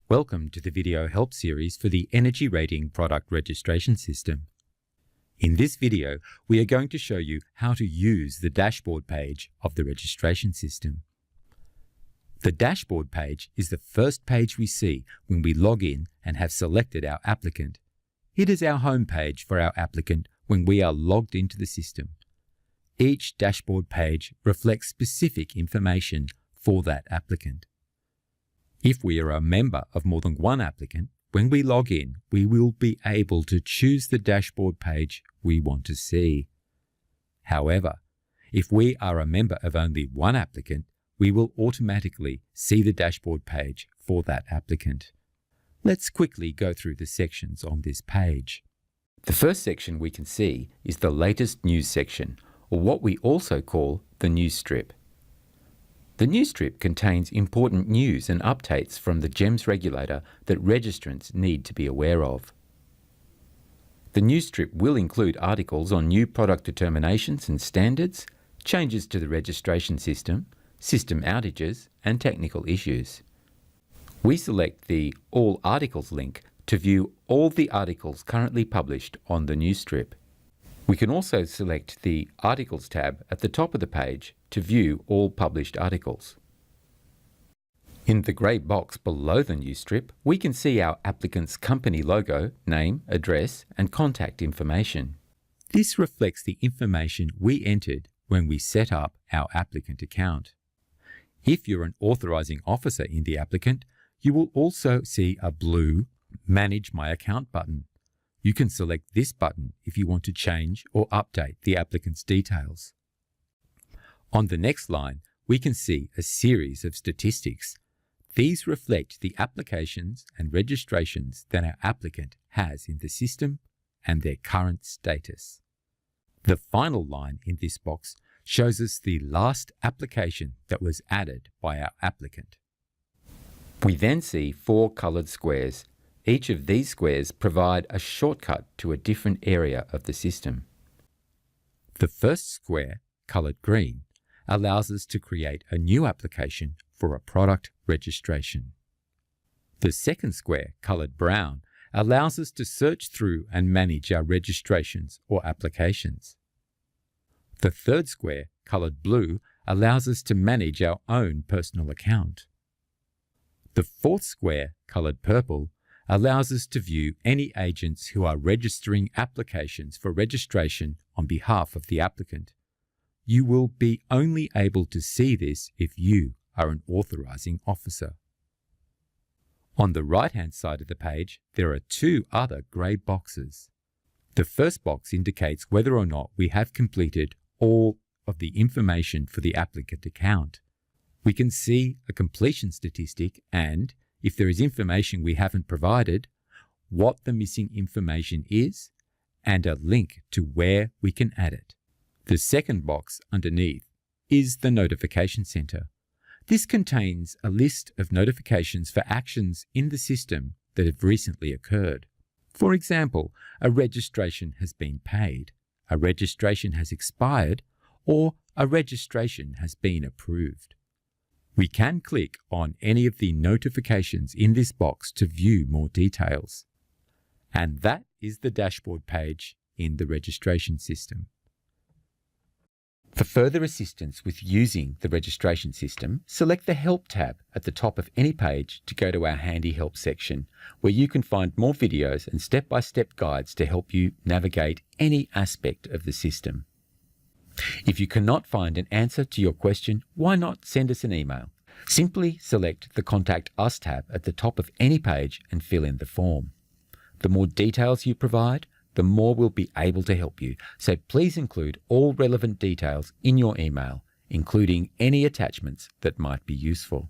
Welcome to the video help series for the Energy Rating Product Registration System. In this video, we are going to show you how to use the dashboard page of the registration system. The dashboard page is the first page we see when we log in and have selected our applicant. It is our home page for our applicant when we are logged into the system. Each dashboard page reflects specific information for that applicant. If we are a member of more than one applicant, when we log in, we will be able to choose the dashboard page we want to see. However, if we are a member of only one applicant, we will automatically see the dashboard page for that applicant. Let's quickly go through the sections on this page. The first section we can see is the latest news section, or what we also call the news strip. The news strip contains important news and updates from the GEMS regulator that registrants need to be aware of. The news strip will include articles on new product determinations and standards, changes to the registration system, system outages, and technical issues. We select the All Articles link to view all the articles currently published on the news strip. We can also select the Articles tab at the top of the page to view all published articles. In the grey box below the news strip, we can see our applicant's company logo, name, address, and contact information. This reflects the information we entered when we set up our applicant account. If you're an authorizing officer in the applicant, you will also see a blue Manage My Account button. You can select this button if you want to change or update the applicant's details. On the next line, we can see a series of statistics. These reflect the applications and registrations that our applicant has in the system and their current status. The final line in this box shows us the last application that was added by our applicant. We then see 4 coloured squares. Each of these squares provide a shortcut to a different area of the system. The first square, coloured green, allows us to create a new application for a product registration. The second square, coloured brown, allows us to search through and manage our registrations or applications. The third square, coloured blue, allows us to manage our own personal account. The fourth square, coloured purple, allows us to view any agents who are registering applications for registration on behalf of the applicant. You will be only able to see this if you are an authorizing officer. On the right-hand side of the page, there are 2 other grey boxes. The first box indicates whether or not we have completed all of the information for the applicant account. We can see a completion statistic and, if there is information we haven't provided, what the missing information is, and a link to where we can add it. The second box underneath is the Notification Center. This contains a list of notifications for actions in the system that have recently occurred. For example, a registration has been paid, a registration has expired, or a registration has been approved. We can click on any of the notifications in this box to view more details. And that is the dashboard page in the registration system. For further assistance with using the registration system, select the Help tab at the top of any page to go to our Handy Help section, where you can find more videos and step-by-step guides to help you navigate any aspect of the system. If you cannot find an answer to your question, why not send us an email? Simply select the Contact Us tab at the top of any page and fill in the form. The more details you provide, the more we'll be able to help you, so please include all relevant details in your email, including any attachments that might be useful.